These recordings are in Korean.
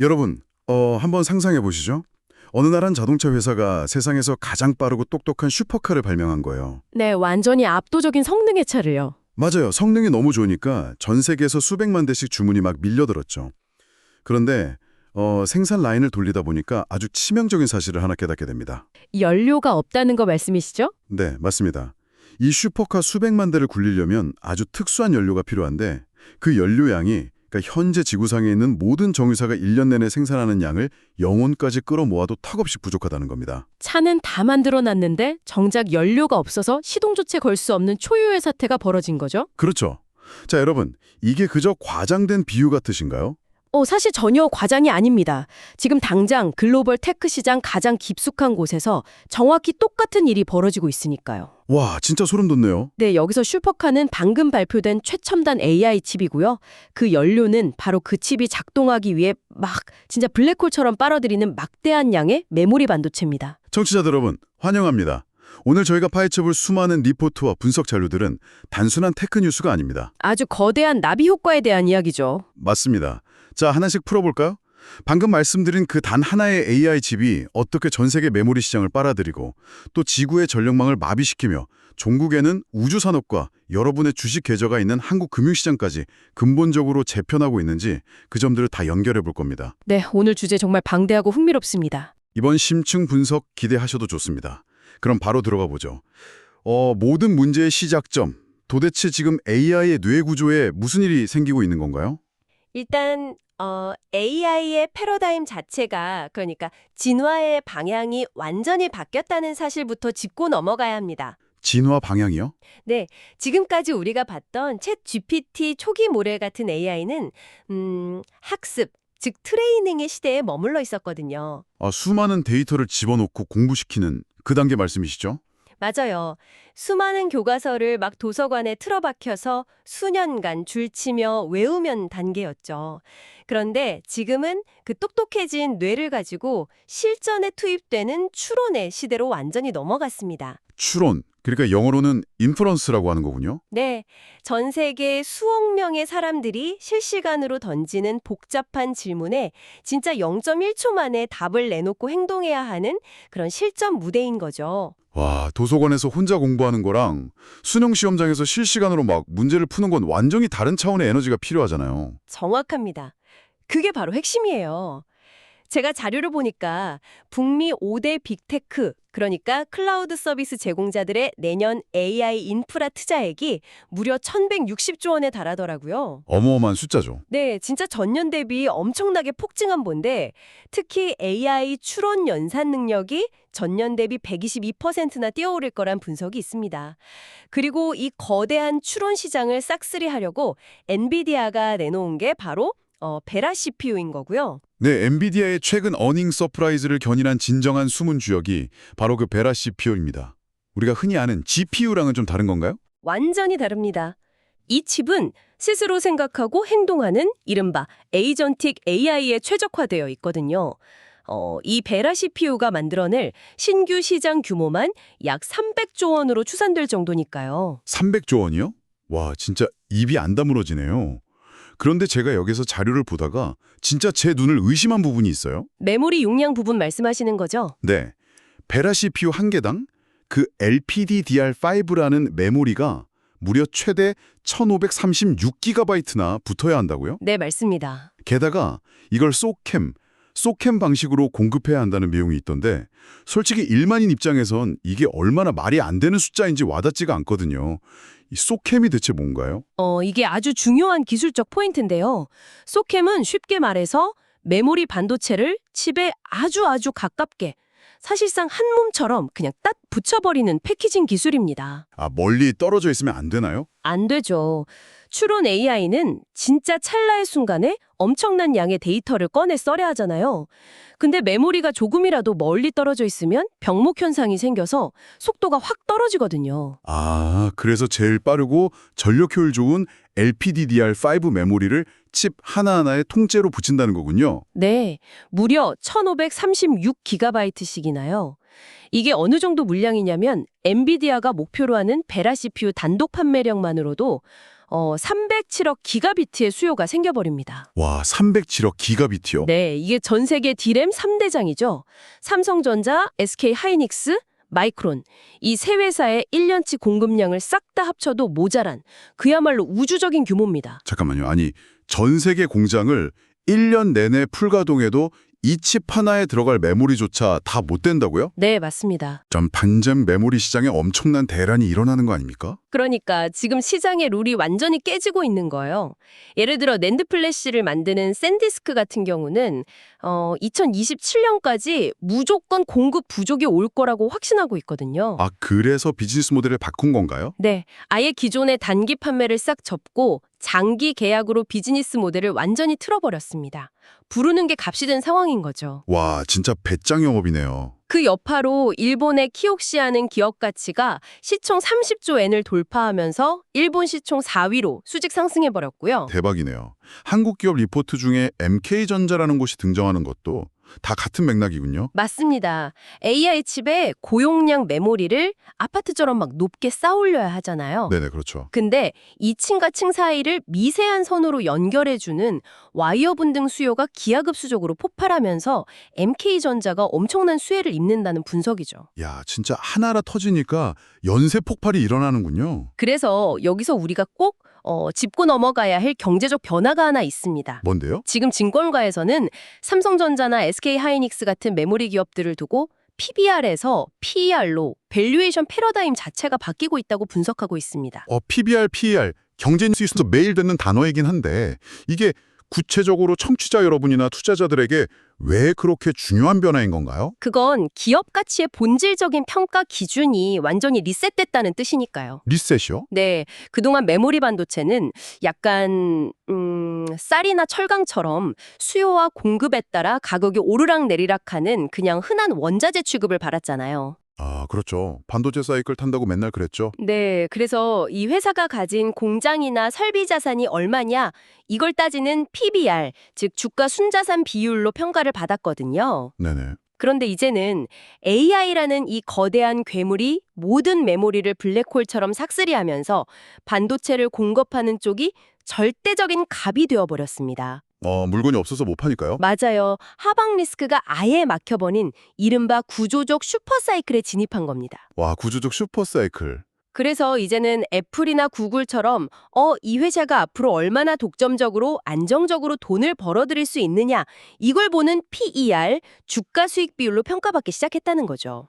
여러분, 한번 상상해 보시죠. 어느 날 한 자동차 회사가 세상에서 가장 빠르고 똑똑한 슈퍼카를 발명한 거예요. 네, 완전히 압도적인 성능의 차를요. 맞아요. 성능이 너무 좋으니까 전 세계에서 수백만 대씩 주문이 막 밀려들었죠. 그런데 생산 라인을 돌리다 보니까 아주 치명적인 사실을 하나 깨닫게 됩니다. 연료가 없다는 거 말씀이시죠? 네, 맞습니다. 이 슈퍼카 수백만 대를 굴리려면 아주 특수한 연료가 필요한데 그 연료양이 그러니까 현재 지구상에 있는 모든 정유사가 1년 내내 생산하는 양을 영혼까지 끌어모아도 턱없이 부족하다는 겁니다. 차는 다 만들어놨는데 정작 연료가 없어서 시동조차 걸 수 없는 초유의 사태가 벌어진 거죠? 그렇죠. 자, 여러분, 이게 그저 과장된 비유 같으신가요? 사실 전혀 과장이 아닙니다. 지금 당장 글로벌 테크 시장 가장 깊숙한 곳에서 정확히 똑같은 일이 벌어지고 있으니까요. 와, 진짜 소름 돋네요. 네, 여기서 슈퍼카는 방금 발표된 최첨단 AI 칩이고요. 그 연료는 바로 그 칩이 작동하기 위해 막 진짜 블랙홀처럼 빨아들이는 막대한 양의 메모리 반도체입니다. 청취자들 여러분, 환영합니다. 오늘 저희가 파헤쳐볼 수많은 리포트와 분석 자료들은 단순한 테크 뉴스가 아닙니다. 아주 거대한 나비 효과에 대한 이야기죠. 맞습니다. 자, 하나씩 풀어볼까요? 방금 말씀드린 그 단 하나의 AI 칩이 어떻게 전 세계 메모리 시장을 빨아들이고 또 지구의 전력망을 마비시키며 종국에는 우주 산업과 여러분의 주식 계좌가 있는 한국 금융시장까지 근본적으로 재편하고 있는지 그 점들을 다 연결해 볼 겁니다. 네, 오늘 주제 정말 방대하고 흥미롭습니다. 이번 심층 분석 기대하셔도 좋습니다. 그럼 바로 들어가 보죠. 모든 문제의 시작점, 도대체 지금 AI의 뇌 구조에 무슨 일이 생기고 있는 건가요? 일단 AI의 패러다임 자체가 그러니까 진화의 방향이 완전히 바뀌었다는 사실부터 짚고 넘어가야 합니다. 진화 방향이요? 네, 지금까지 우리가 봤던 챗 GPT 초기 모델 같은 AI는 학습, 즉 트레이닝의 시대에 머물러 있었거든요. 수많은 데이터를 집어넣고 공부시키는 그 단계 말씀이시죠? 맞아요. 수많은 교과서를 막 도서관에 틀어박혀서 수년간 줄치며 외우면 단계였죠. 그런데 지금은 그 똑똑해진 뇌를 가지고 실전에 투입되는 추론의 시대로 완전히 넘어갔습니다. 추론, 그러니까 영어로는 인퍼런스라고 하는 거군요. 네, 전 세계 수억 명의 사람들이 실시간으로 던지는 복잡한 질문에 진짜 0.1초 만에 답을 내놓고 행동해야 하는 그런 실전 무대인 거죠. 와, 도서관에서 혼자 공부하는 거랑 수능 시험장에서 실시간으로 막 문제를 푸는 건 완전히 다른 차원의 에너지가 필요하잖아요. 정확합니다. 그게 바로 핵심이에요. 제가 자료를 보니까 북미 5대 빅테크, 그러니까 클라우드 서비스 제공자들의 내년 AI 인프라 투자액이 무려 1,160조 원에 달하더라고요. 어마어마한 숫자죠. 네, 진짜 전년 대비 엄청나게 폭증한 본데 특히 AI 추론 연산 능력이 전년 대비 122%나 뛰어오를 거란 분석이 있습니다. 그리고 이 거대한 추론 시장을 싹쓸이하려고 엔비디아가 내놓은 게 바로 베라 CPU인 거고요. 네, 엔비디아의 최근 어닝 서프라이즈를 견인한 진정한 숨은 주역이 바로 그 베라 CPU입니다. 우리가 흔히 아는 GPU랑은 좀 다른 건가요? 완전히 다릅니다. 이 칩은 스스로 생각하고 행동하는 이른바 에이전틱 AI에 최적화되어 있거든요. 이 베라 CPU가 만들어낼 신규 시장 규모만 약 300조 원으로 추산될 정도니까요. 300조 원이요? 와, 진짜 입이 안 다물어지네요. 그런데 제가 여기서 자료를 보다가 진짜 제 눈을 의심한 부분이 있어요. 메모리 용량 부분 말씀하시는 거죠? 네, 베라 CPU 한 개당 그 LPDDR5라는 메모리가 무려 최대 1536GB나 붙어야 한다고요? 네, 맞습니다. 게다가 이걸 소캠 방식으로 공급해야 한다는 내용이 있던데 솔직히 일반인 입장에선 이게 얼마나 말이 안 되는 숫자인지 와닿지가 않거든요. 이 소캠이 대체 뭔가요? 이게 아주 중요한 기술적 포인트인데요. 소캠은 쉽게 말해서 메모리 반도체를 칩에 아주 가깝게 사실상 한 몸처럼 그냥 딱 붙여버리는 패키징 기술입니다. 멀리 떨어져 있으면 안 되나요? 안 되죠. 추론 AI는 진짜 찰나의 순간에 엄청난 양의 데이터를 꺼내 써야 하잖아요. 근데 메모리가 조금이라도 멀리 떨어져 있으면 병목 현상이 생겨서 속도가 확 떨어지거든요. 그래서 제일 빠르고 전력 효율 좋은 LPDDR5 메모리를 칩 하나하나에 통째로 붙인다는 거군요. 네, 무려 1536GB씩이나요. 이게 어느 정도 물량이냐면 엔비디아가 목표로 하는 베라 CPU 단독 판매량만으로도 307억 기가비트의 수요가 생겨버립니다. 와, 307억 기가비트요? 네, 이게 전 세계 D램 3대장이죠. 삼성전자, SK 하이닉스, 마이크론. 이 세 회사의 1년치 공급량을 싹 다 합쳐도 모자란 그야말로 우주적인 규모입니다. 잠깐만요. 아니, 전 세계 공장을 1년 내내 풀가동해도 이 칩 하나에 들어갈 메모리조차 다 못 된다고요? 네, 맞습니다. 전 반잼 메모리 시장에 엄청난 대란이 일어나는 거 아닙니까? 그러니까 지금 시장의 룰이 완전히 깨지고 있는 거예요. 예를 들어 낸드 플래시를 만드는 샌디스크 같은 경우는 2027년까지 무조건 공급 부족이 올 거라고 확신하고 있거든요. 아, 그래서 비즈니스 모델을 바꾼 건가요? 네, 아예 기존의 단기 판매를 싹 접고 장기 계약으로 비즈니스 모델을 완전히 틀어버렸습니다. 부르는 게 값이 된 상황인 거죠. 와, 진짜 배짱 영업이네요. 그 여파로 일본의 키옥시아는 기업 가치가 시총 30조 엔을 돌파하면서 일본 시총 4위로 수직 상승해버렸고요. 대박이네요. 한국 기업 리포트 중에 MK전자라는 곳이 등장하는 것도 다 같은 맥락이군요. 맞습니다. AI 칩에 고용량 메모리를 아파트처럼 막 높게 쌓아올려야 하잖아요. 네네, 그렇죠. 근데 이 층과 층 사이를 미세한 선으로 연결해주는 와이어 분등 수요가 기하급수적으로 폭발하면서 MK전자가 엄청난 수혜를 입는다는 분석이죠. 야, 진짜 하나라 터지니까 연쇄 폭발이 일어나는군요. 그래서 여기서 우리가 꼭 짚고 넘어가야 할 경제적 변화가 하나 있습니다. 뭔데요? 지금 증권가에서는 삼성전자나 SK하이닉스 같은 메모리 기업들을 두고 PBR에서 PER로 밸류에이션 패러다임 자체가 바뀌고 있다고 분석하고 있습니다. PBR, PER, 경제 뉴스에서 매일 듣는 단어이긴 한데 이게 구체적으로 청취자 여러분이나 투자자들에게 왜 그렇게 중요한 변화인 건가요? 그건 기업 가치의 본질적인 평가 기준이 완전히 리셋됐다는 뜻이니까요. 리셋이요? 네, 그동안 메모리 반도체는 약간 쌀이나 철강처럼 수요와 공급에 따라 가격이 오르락내리락하는 그냥 흔한 원자재 취급을 받았잖아요. 아, 그렇죠. 반도체 사이클 탄다고 맨날 그랬죠. 네, 그래서 이 회사가 가진 공장이나 설비 자산이 얼마냐 이걸 따지는 PBR, 즉 주가 순자산 비율로 평가를 받았거든요. 네네. 그런데 이제는 AI라는 이 거대한 괴물이 모든 메모리를 블랙홀처럼 삭스리하면서 반도체를 공급하는 쪽이 절대적인 갑이 되어버렸습니다. 물건이 없어서 못 파니까요? 맞아요. 하방 리스크가 아예 막혀버린 이른바 구조적 슈퍼사이클에 진입한 겁니다. 와, 구조적 슈퍼 사이클. 그래서 이제는 애플이나 구글처럼 이 회사가 앞으로 얼마나 독점적으로 안정적으로 돈을 벌어들일 수 있느냐 이걸 보는 PER, 주가 수익 비율로 평가받기 시작했다는 거죠.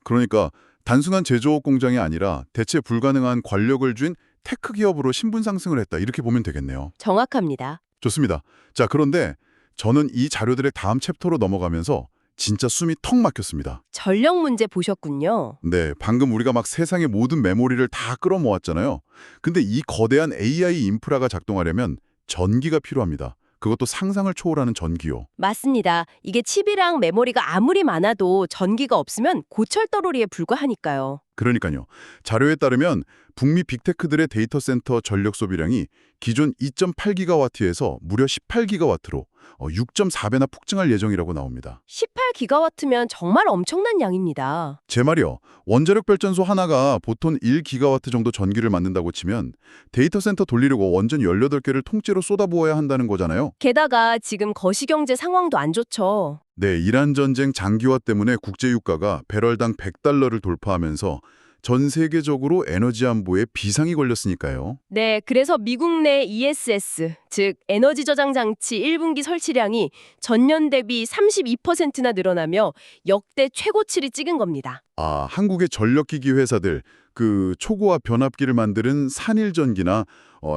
그러니까 단순한 제조업 공장이 아니라 대체 불가능한 관력을 쥔 테크 기업으로 신분 상승을 했다. 이렇게 보면 되겠네요. 정확합니다. 좋습니다. 자, 그런데 저는 이 자료들의 다음 챕터로 넘어가면서 진짜 숨이 턱 막혔습니다. 전력 문제 보셨군요. 네, 방금 우리가 막 세상의 모든 메모리를 다 끌어모았잖아요. 근데 이 거대한 AI 인프라가 작동하려면 전기가 필요합니다. 그것도 상상을 초월하는 전기요. 맞습니다. 이게 칩이랑 메모리가 아무리 많아도 전기가 없으면 고철더러리에 불과하니까요. 그러니까요. 자료에 따르면 북미 빅테크들의 데이터 센터 전력 소비량이 기존 2.8기가와트에서 무려 18기가와트로 6.4배나 폭증할 예정이라고 나옵니다. 18기가와트면 정말 엄청난 양입니다. 제 말이요. 원자력 발전소 하나가 보통 1기가와트 정도 전기를 만든다고 치면 데이터 센터 돌리려고 원전 18개를 통째로 쏟아부어야 한다는 거잖아요. 게다가 지금 거시경제 상황도 안 좋죠. 네, 이란 전쟁 장기화 때문에 국제 유가가 배럴당 $100를 돌파하면서 전 세계적으로 에너지 안보에 비상이 걸렸으니까요. 네, 그래서 미국 내 ESS, 즉 에너지 저장 장치 1분기 설치량이 전년 대비 32%나 늘어나며 역대 최고치를 찍은 겁니다. 아, 한국의 전력기기 회사들, 그 초고화 변압기를 만드는 산일전기나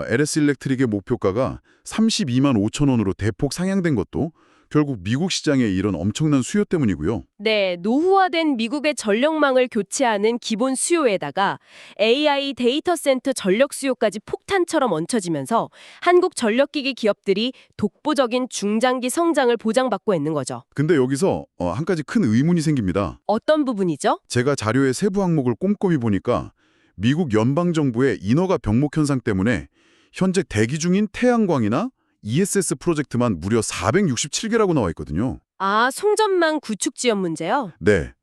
LS 일렉트릭의 목표가가 32만 5천 원으로 대폭 상향된 것도 결국 미국 시장의 이런 엄청난 수요 때문이고요. 네, 노후화된 미국의 전력망을 교체하는 기본 수요에다가 AI 데이터 센터 전력 수요까지 폭탄처럼 얹혀지면서 한국 전력기기 기업들이 독보적인 중장기 성장을 보장받고 있는 거죠. 근데 여기서 한 가지 큰 의문이 생깁니다. 어떤 부분이죠? 제가 자료의 세부 항목을 꼼꼼히 보니까 미국 연방정부의 인허가 병목 현상 때문에 현재 대기 중인 태양광이나 ESS 프로젝트만 무려 467개라고 나와 있거든요. 아, 송전망 구축 지연 문제요? 네.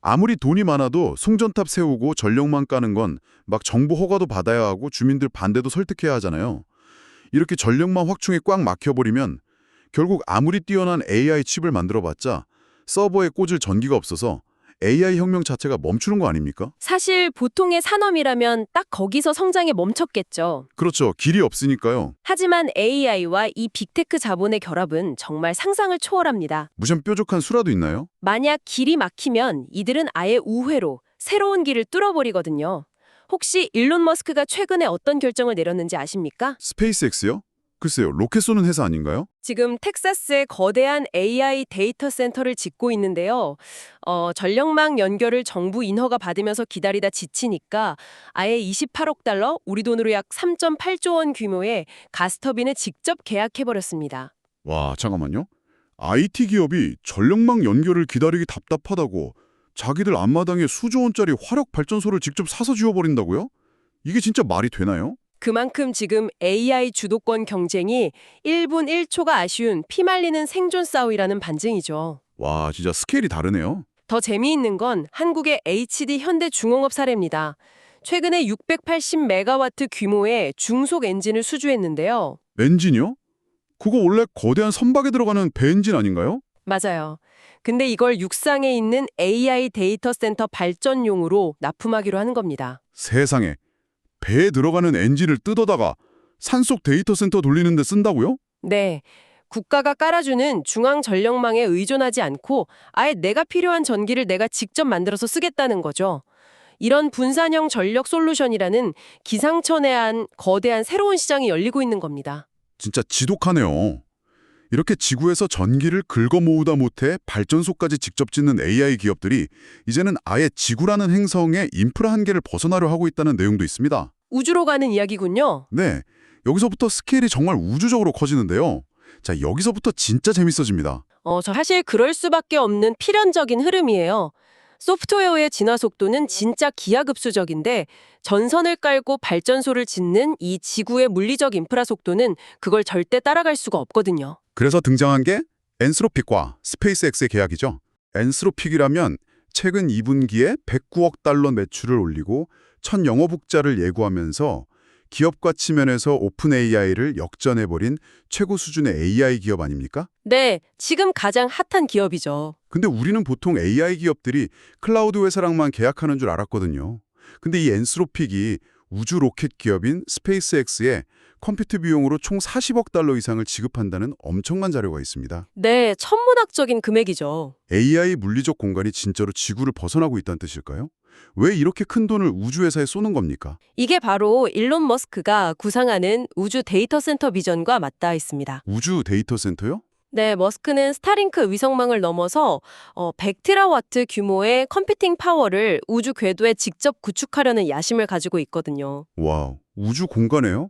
아무리 돈이 많아도 송전탑 세우고 전력망 까는 건 막 정부 허가도 받아야 하고 주민들 반대도 설득해야 하잖아요. 이렇게 전력망 확충이 꽉 막혀버리면 결국 아무리 뛰어난 AI 칩을 만들어봤자 서버에 꽂을 전기가 없어서 AI 혁명 자체가 멈추는 거 아닙니까? 사실 보통의 산업이라면 딱 거기서 성장에 멈췄겠죠. 그렇죠. 길이 없으니까요. 하지만 AI와 이 빅테크 자본의 결합은 정말 상상을 초월합니다. 무슨 뾰족한 수라도 있나요? 만약 길이 막히면 이들은 아예 우회로 새로운 길을 뚫어버리거든요. 혹시 일론 머스크가 최근에 어떤 결정을 내렸는지 아십니까? 스페이스X요? 글쎄요. 로켓 쏘는 회사 아닌가요? 지금 텍사스에 거대한 AI 데이터 센터를 짓고 있는데요. 전력망 연결을 정부 인허가 받으면서 기다리다 지치니까 아예 28억 달러, 우리 돈으로 약 3.8조 원 규모의 가스터빈을 직접 계약해버렸습니다. 와, 잠깐만요. IT 기업이 전력망 연결을 기다리기 답답하다고 자기들 앞마당에 수조 원짜리 화력 발전소를 직접 사서 지어버린다고요? 이게 진짜 말이 되나요? 그만큼 지금 AI 주도권 경쟁이 1분 1초가 아쉬운 피말리는 생존 싸움이라는 반증이죠. 와, 진짜 스케일이 다르네요. 더 재미있는 건 한국의 HD 현대중공업 사례입니다. 최근에 680메가와트 규모의 중속 엔진을 수주했는데요. 엔진이요? 그거 원래 거대한 선박에 들어가는 배 엔진 아닌가요? 맞아요. 근데 이걸 육상에 있는 AI 데이터 센터 발전용으로 납품하기로 하는 겁니다. 세상에. 배에 들어가는 엔진을 뜯어다가 산속 데이터 센터 돌리는 데 쓴다고요? 네. 국가가 깔아주는 중앙 전력망에 의존하지 않고 아예 내가 필요한 전기를 내가 직접 만들어서 쓰겠다는 거죠. 이런 분산형 전력 솔루션이라는 기상천외한 거대한 새로운 시장이 열리고 있는 겁니다. 진짜 지독하네요. 이렇게 지구에서 전기를 긁어 모으다 못해 발전소까지 직접 짓는 AI 기업들이 이제는 아예 지구라는 행성의 인프라 한계를 벗어나려 하고 있다는 내용도 있습니다. 우주로 가는 이야기군요. 네, 여기서부터 스케일이 정말 우주적으로 커지는데요. 자, 여기서부터 진짜 재밌어집니다. 사실 그럴 수밖에 없는 필연적인 흐름이에요. 소프트웨어의 진화 속도는 진짜 기하급수적인데 전선을 깔고 발전소를 짓는 이 지구의 물리적 인프라 속도는 그걸 절대 따라갈 수가 없거든요. 그래서 등장한 게 엔스로픽과 스페이스X의 계약이죠. 엔스로픽이라면 최근 2분기에 109억 달러 매출을 올리고 첫 영업흑자를 예고하면서 기업가 측면에서 오픈 AI를 역전해버린 최고 수준의 AI 기업 아닙니까? 네, 지금 가장 핫한 기업이죠. 근데 우리는 보통 AI 기업들이 클라우드 회사랑만 계약하는 줄 알았거든요. 근데 이 엔스로픽이 우주 로켓 기업인 스페이스X에 컴퓨터 비용으로 총 40억 달러 이상을 지급한다는 엄청난 자료가 있습니다. 네, 천문학적인 금액이죠. AI 물리적 공간이 진짜로 지구를 벗어나고 있다는 뜻일까요? 왜 이렇게 큰 돈을 우주회사에 쏘는 겁니까? 이게 바로 일론 머스크가 구상하는 우주 데이터 센터 비전과 맞닿아 있습니다. 우주 데이터 센터요? 네, 머스크는 스타링크 위성망을 넘어서 100테라와트 규모의 컴퓨팅 파워를 우주 궤도에 직접 구축하려는 야심을 가지고 있거든요. 와우, 우주 공간에요?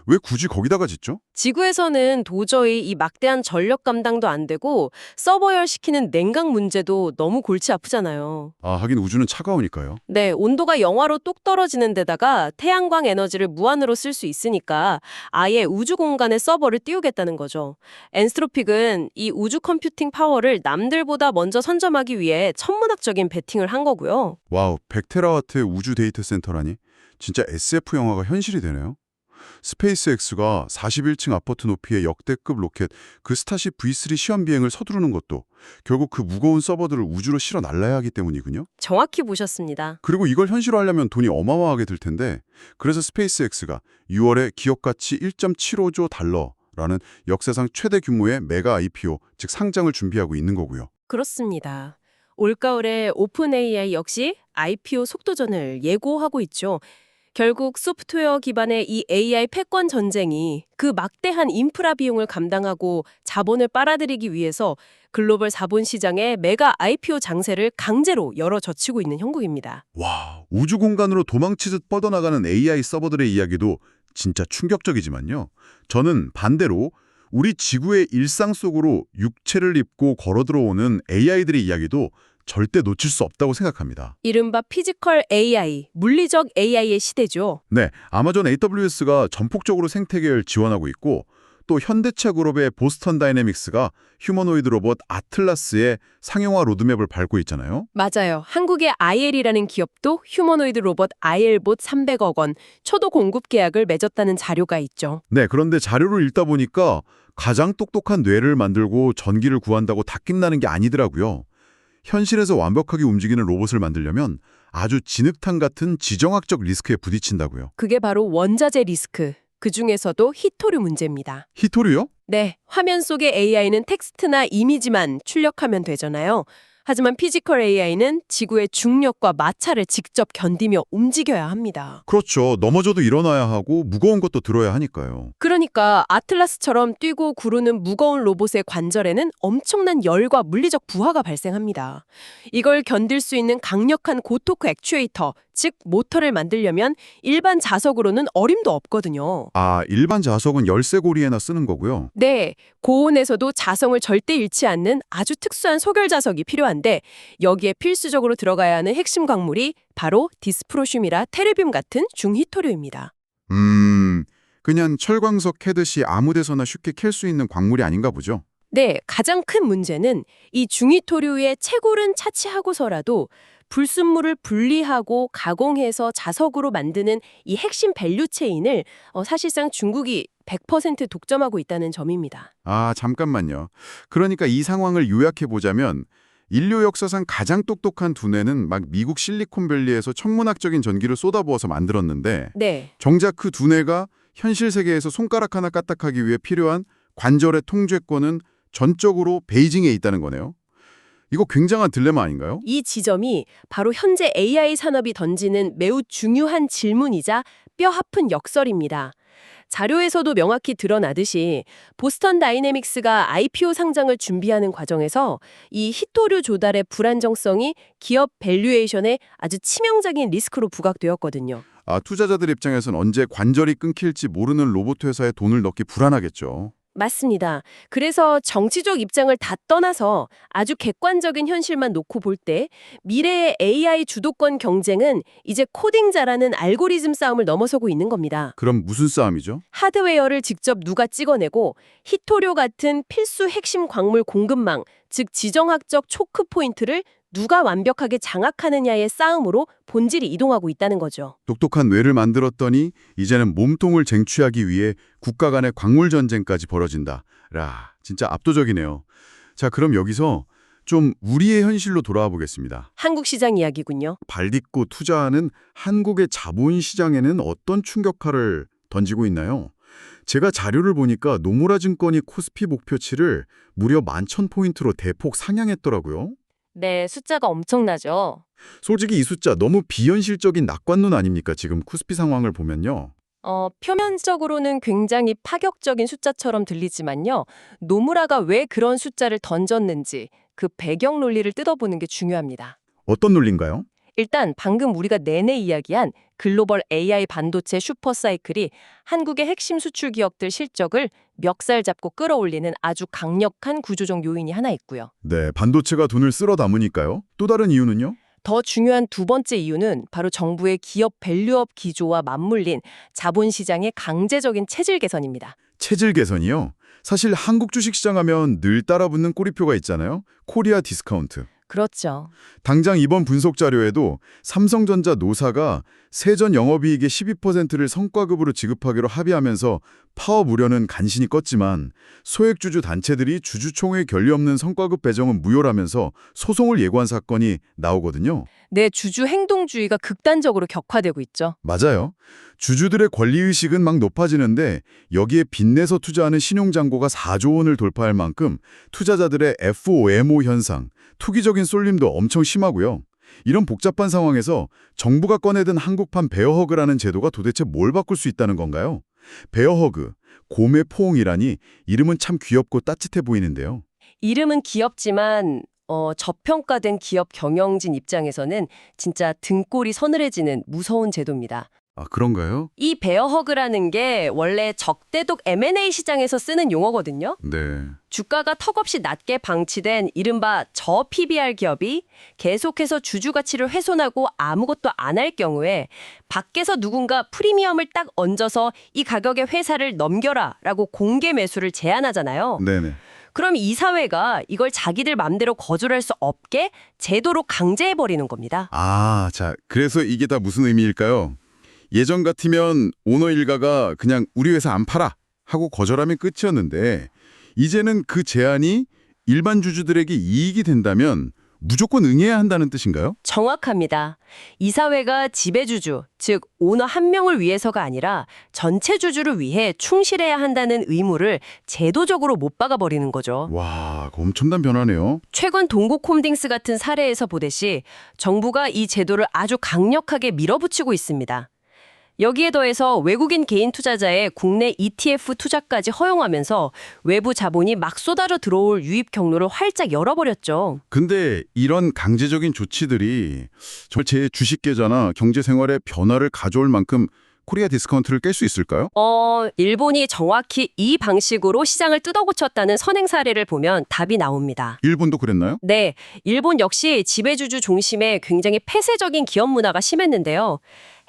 왜 굳이 거기다가 짓죠? 지구에서는 도저히 이 막대한 전력 감당도 안 되고 서버열시키는 냉각 문제도 너무 골치 아프잖아요. 아, 하긴 우주는 차가우니까요. 네, 온도가 영하로 뚝 떨어지는 데다가 태양광 에너지를 무한으로 쓸 수 있으니까 아예 우주 공간에 서버를 띄우겠다는 거죠. 엔스트로픽은 이 우주 컴퓨팅 파워를 남들보다 먼저 선점하기 위해 천문학적인 베팅을 한 거고요. 와우, 100테라와트의 우주 데이터 센터라니? 진짜 SF 영화가 현실이 되네요. 스페이스X가 41층 아파트 높이의 역대급 로켓 그 스타쉽 V3 시험 비행을 서두르는 것도 결국 그 무거운 서버들을 우주로 실어 날라야 하기 때문이군요. 정확히 보셨습니다. 그리고 이걸 현실화하려면 돈이 어마어마하게 들 텐데 그래서 스페이스X가 6월에 기업가치 1.75조 달러라는 역사상 최대 규모의 메가 IPO, 즉 상장을 준비하고 있는 거고요. 그렇습니다. 올가을에 오픈 AI 역시 IPO 속도전을 예고하고 있죠. 결국 소프트웨어 기반의 이 AI 패권 전쟁이 그 막대한 인프라 비용을 감당하고 자본을 빨아들이기 위해서 글로벌 자본 시장의 메가 IPO 장세를 강제로 열어젖히고 있는 형국입니다. 와, 우주 공간으로 도망치듯 뻗어나가는 AI 서버들의 이야기도 진짜 충격적이지만요. 저는 반대로 우리 지구의 일상 속으로 육체를 입고 걸어 들어오는 AI들의 이야기도 절대 놓칠 수 없다고 생각합니다. 이른바 피지컬 AI, 물리적 AI의 시대죠. 네, 아마존 AWS가 전폭적으로 생태계를 지원하고 있고 또 현대차 그룹의 보스턴 다이내믹스가 휴머노이드 로봇 아틀라스의 상용화 로드맵을 밟고 있잖아요. 맞아요. 한국의 IL이라는 기업도 휴머노이드 로봇 IL봇 300억 원 초도 공급 계약을 맺었다는 자료가 있죠. 네, 그런데 자료를 읽다 보니까 가장 똑똑한 뇌를 만들고 전기를 구한다고 다 끝나는 게 아니더라고요. 현실에서 완벽하게 움직이는 로봇을 만들려면 아주 진흙탕 같은 지정학적 리스크에 부딪힌다고요. 그게 바로 원자재 리스크. 그중에서도 히토류 문제입니다. 히토류요? 네, 화면 속의 AI는 텍스트나 이미지만 출력하면 되잖아요. 하지만 피지컬 AI는 지구의 중력과 마찰을 직접 견디며 움직여야 합니다. 그렇죠. 넘어져도 일어나야 하고 무거운 것도 들어야 하니까요. 그러니까 아틀라스처럼 뛰고 구르는 무거운 로봇의 관절에는 엄청난 열과 물리적 부하가 발생합니다. 이걸 견딜 수 있는 강력한 고토크 액추에이터, 즉 모터를 만들려면 일반 자석으로는 어림도 없거든요. 아, 일반 자석은 열쇠고리에나 쓰는 거고요. 네, 고온에서도 자성을 절대 잃지 않는 아주 특수한 소결 자석이 필요한데 여기에 필수적으로 들어가야 하는 핵심 광물이 바로 디스프로슘이라 테르뷴 같은 중히토류입니다. 그냥 철광석 캐듯이 아무 데서나 쉽게 캘 수 있는 광물이 아닌가 보죠. 네, 가장 큰 문제는 이 중히토류의 채굴은 차치하고서라도 불순물을 분리하고 가공해서 자석으로 만드는 이 핵심 밸류 체인을 사실상 중국이 100% 독점하고 있다는 점입니다. 아, 잠깐만요. 그러니까 이 상황을 요약해보자면 인류 역사상 가장 똑똑한 두뇌는 막 미국 실리콘밸리에서 천문학적인 전기를 쏟아부어서 만들었는데 네, 정작 그 두뇌가 현실 세계에서 손가락 하나 까딱하기 위해 필요한 관절의 통제권은 전적으로 베이징에 있다는 거네요. 이거 굉장한 딜레마 아닌가요? 이 지점이 바로 현재 AI 산업이 던지는 매우 중요한 질문이자 뼈아픈 역설입니다. 자료에서도 명확히 드러나듯이 보스턴 다이내믹스가 IPO 상장을 준비하는 과정에서 이 히토류 조달의 불안정성이 기업 밸류에이션에 아주 치명적인 리스크로 부각되었거든요. 아, 투자자들 입장에선 언제 관절이 끊길지 모르는 로봇 회사에 돈을 넣기 불안하겠죠. 맞습니다. 그래서 정치적 입장을 다 떠나서 아주 객관적인 현실만 놓고 볼 때 미래의 AI 주도권 경쟁은 이제 코딩 잘하는 알고리즘 싸움을 넘어서고 있는 겁니다. 그럼 무슨 싸움이죠? 하드웨어를 직접 누가 찍어내고 히토류 같은 필수 핵심 광물 공급망, 즉 지정학적 초크 포인트를 누가 완벽하게 장악하느냐의 싸움으로 본질이 이동하고 있다는 거죠. 똑똑한 뇌를 만들었더니 이제는 몸통을 쟁취하기 위해 국가 간의 광물 전쟁까지 벌어진다. 라, 진짜 압도적이네요. 자, 그럼 여기서 좀 우리의 현실로 돌아와 보겠습니다. 한국 시장 이야기군요. 발 딛고 투자하는 한국의 자본시장에는 어떤 충격파를 던지고 있나요? 제가 자료를 보니까 노무라증권이 코스피 목표치를 무려 11,000포인트로 대폭 상향했더라고요. 네, 숫자가 엄청나죠. 솔직히 이 숫자 너무 비현실적인 낙관론 아닙니까? 지금 코스피 상황을 보면요. 표면적으로는 굉장히 파격적인 숫자처럼 들리지만요. 노무라가 왜 그런 숫자를 던졌는지 그 배경 논리를 뜯어보는 게 중요합니다. 어떤 논리인가요? 일단 방금 우리가 내내 이야기한 글로벌 AI 반도체 슈퍼사이클이 한국의 핵심 수출 기업들 실적을 멱살 잡고 끌어올리는 아주 강력한 구조적 요인이 하나 있고요. 네, 반도체가 돈을 쓸어 담으니까요. 또 다른 이유는요? 더 중요한 두 번째 이유는 바로 정부의 기업 밸류업 기조와 맞물린 자본시장의 강제적인 체질 개선입니다. 체질 개선이요? 사실 한국 주식시장 하면 늘 따라붙는 꼬리표가 있잖아요. 코리아 디스카운트. 그렇죠. 당장 이번 분석 자료에도 삼성전자 노사가 세전 영업이익의 12%를 성과급으로 지급하기로 합의하면서 파업 우려는 간신히 껐지만 소액주주 단체들이 주주총회 결의 없는 성과급 배정은 무효라면서 소송을 예고한 사건이 나오거든요. 내 주주 행동주의가 극단적으로 격화되고 있죠. 맞아요. 주주들의 권리의식은 막 높아지는데 여기에 빚내서 투자하는 신용잔고가 4조 원을 돌파할 만큼 투자자들의 FOMO 현상, 투기적인 쏠림도 엄청 심하고요. 이런 복잡한 상황에서 정부가 꺼내든 한국판 베어허그라는 제도가 도대체 뭘 바꿀 수 있다는 건가요? 베어허그, 곰의 포옹이라니 이름은 참 귀엽고 따뜻해 보이는데요. 이름은 귀엽지만 저평가된 기업 경영진 입장에서는 진짜 등골이 서늘해지는 무서운 제도입니다. 아, 그런가요? 이 베어허그라는 게 원래 적대독 M&A 시장에서 쓰는 용어거든요. 네. 주가가 턱없이 낮게 방치된 이른바 저 PBR 기업이 계속해서 주주 가치를 훼손하고 아무것도 안 할 경우에 밖에서 누군가 프리미엄을 딱 얹어서 이 가격에 회사를 넘겨라라고 공개 매수를 제안하잖아요. 네네. 그럼 이사회가 이걸 자기들 맘대로 거절할 수 없게 제도로 강제해버리는 겁니다. 아, 자, 그래서 이게 다 무슨 의미일까요? 예전 같으면 오너 일가가 그냥 우리 회사 안 팔아 하고 거절하면 끝이었는데 이제는 그 제안이 일반 주주들에게 이익이 된다면 무조건 응해야 한다는 뜻인가요? 정확합니다. 이사회가 지배주주, 즉 오너 한 명을 위해서가 아니라 전체 주주를 위해 충실해야 한다는 의무를 제도적으로 못 박아버리는 거죠. 와, 그거 엄청난 변화네요. 최근 동국홈딩스 같은 사례에서 보듯이 정부가 이 제도를 아주 강력하게 밀어붙이고 있습니다. 여기에 더해서 외국인 개인 투자자의 국내 ETF 투자까지 허용하면서 외부 자본이 막 쏟아져 들어올 유입 경로를 활짝 열어버렸죠. 근데 이런 강제적인 조치들이 정말 제 주식 계좌나 경제 생활에 변화를 가져올 만큼 코리아 디스카운트를 깰 수 있을까요? 일본이 정확히 이 방식으로 시장을 뜯어고쳤다는 선행 사례를 보면 답이 나옵니다. 일본도 그랬나요? 네, 일본 역시 지배주주 중심의 굉장히 폐쇄적인 기업 문화가 심했는데요.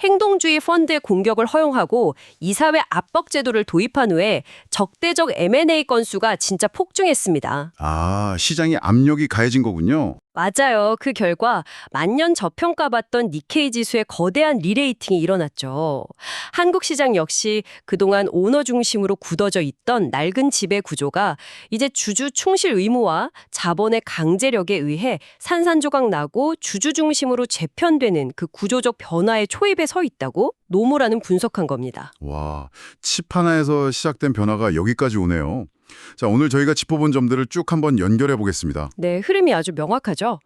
행동주의 펀드의 공격을 허용하고 이사회 압박 제도를 도입한 후에 적대적 M&A 건수가 진짜 폭증했습니다. 아, 시장에 압력이 가해진 거군요. 맞아요. 그 결과 만년 저평가받던 니케이 지수의 거대한 리레이팅이 일어났죠. 한국 시장 역시 그동안 오너 중심으로 굳어져 있던 낡은 지배 구조가 이제 주주 충실 의무와 자본의 강제력에 의해 산산조각 나고 주주 중심으로 재편되는 그 구조적 변화의 초입에 서 있다고 노무라는 분석한 겁니다. 와, 칩 하나에서 시작된 변화가 여기까지 오네요. 자, 오늘 저희가 짚어본 점들을 쭉 한번 연결해 보겠습니다. 네, 흐름이 아주 명확하죠.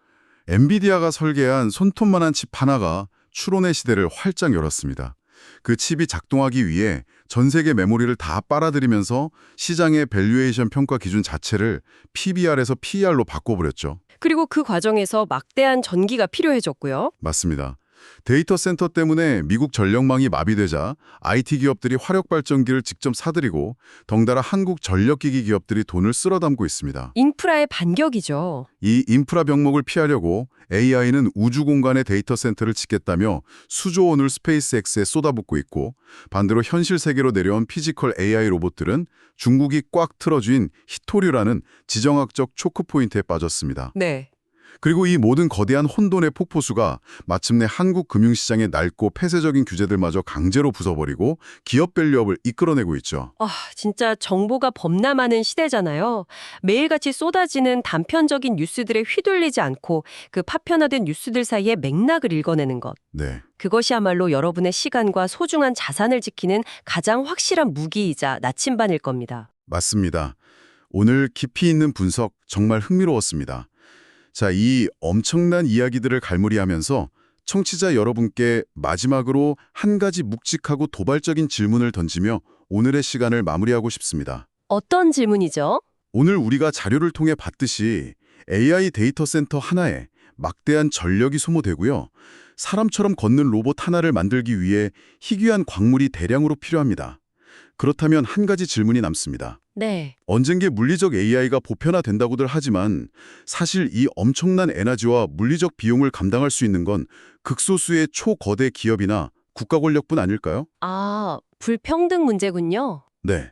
엔비디아가 설계한 손톱만한 칩 하나가 추론의 시대를 활짝 열었습니다. 그 칩이 작동하기 위해 전 세계 메모리를 다 빨아들이면서 시장의 밸류에이션 평가 기준 자체를 PBR에서 PER로 바꿔버렸죠. 그리고 그 과정에서 막대한 전기가 필요해졌고요. 맞습니다. 데이터 센터 때문에 미국 전력망이 마비되자 IT 기업들이 화력 발전기를 직접 사들이고 덩달아 한국 전력기기 기업들이 돈을 쓸어 담고 있습니다. 인프라의 반격이죠. 이 인프라 병목을 피하려고 AI는 우주 공간에 데이터 센터를 짓겠다며 수조 원을 스페이스X에 쏟아붓고 있고 반대로 현실 세계로 내려온 피지컬 AI 로봇들은 중국이 꽉 틀어쥔 히토류라는 지정학적 초크 포인트에 빠졌습니다. 네. 그리고 이 모든 거대한 혼돈의 폭포수가 마침내 한국 금융시장의 낡고 폐쇄적인 규제들마저 강제로 부숴버리고 기업 밸류업을 이끌어내고 있죠. 진짜 정보가 범람하는 시대잖아요. 매일같이 쏟아지는 단편적인 뉴스들에 휘둘리지 않고 그 파편화된 뉴스들 사이에 맥락을 읽어내는 것. 네, 그것이야말로 여러분의 시간과 소중한 자산을 지키는 가장 확실한 무기이자 나침반일 겁니다. 맞습니다. 오늘 깊이 있는 분석 정말 흥미로웠습니다. 자, 이 엄청난 이야기들을 갈무리하면서 청취자 여러분께 마지막으로 한 가지 묵직하고 도발적인 질문을 던지며 오늘의 시간을 마무리하고 싶습니다. 어떤 질문이죠? 오늘 우리가 자료를 통해 봤듯이 AI 데이터 센터 하나에 막대한 전력이 소모되고요. 사람처럼 걷는 로봇 하나를 만들기 위해 희귀한 광물이 대량으로 필요합니다. 그렇다면 한 가지 질문이 남습니다. 네. 언젠가 물리적 AI가 보편화된다고들 하지만 사실 이 엄청난 에너지와 물리적 비용을 감당할 수 있는 건 극소수의 초거대 기업이나 국가 권력뿐 아닐까요? 불평등 문제군요. 네.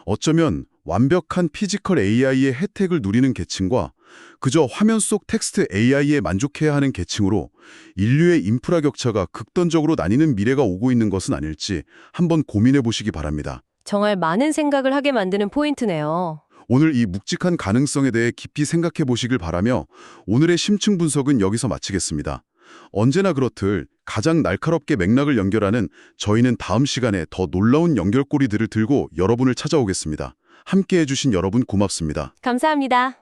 어쩌면 완벽한 피지컬 AI의 혜택을 누리는 계층과 그저 화면 속 텍스트 AI에 만족해야 하는 계층으로 인류의 인프라 격차가 극단적으로 나뉘는 미래가 오고 있는 것은 아닐지 한번 고민해 보시기 바랍니다. 정말 많은 생각을 하게 만드는 포인트네요. 오늘 이 묵직한 가능성에 대해 깊이 생각해 보시길 바라며 오늘의 심층 분석은 여기서 마치겠습니다. 언제나 그렇듯 가장 날카롭게 맥락을 연결하는 저희는 다음 시간에 더 놀라운 연결고리들을 들고 여러분을 찾아오겠습니다. 함께해 주신 여러분 고맙습니다. 감사합니다.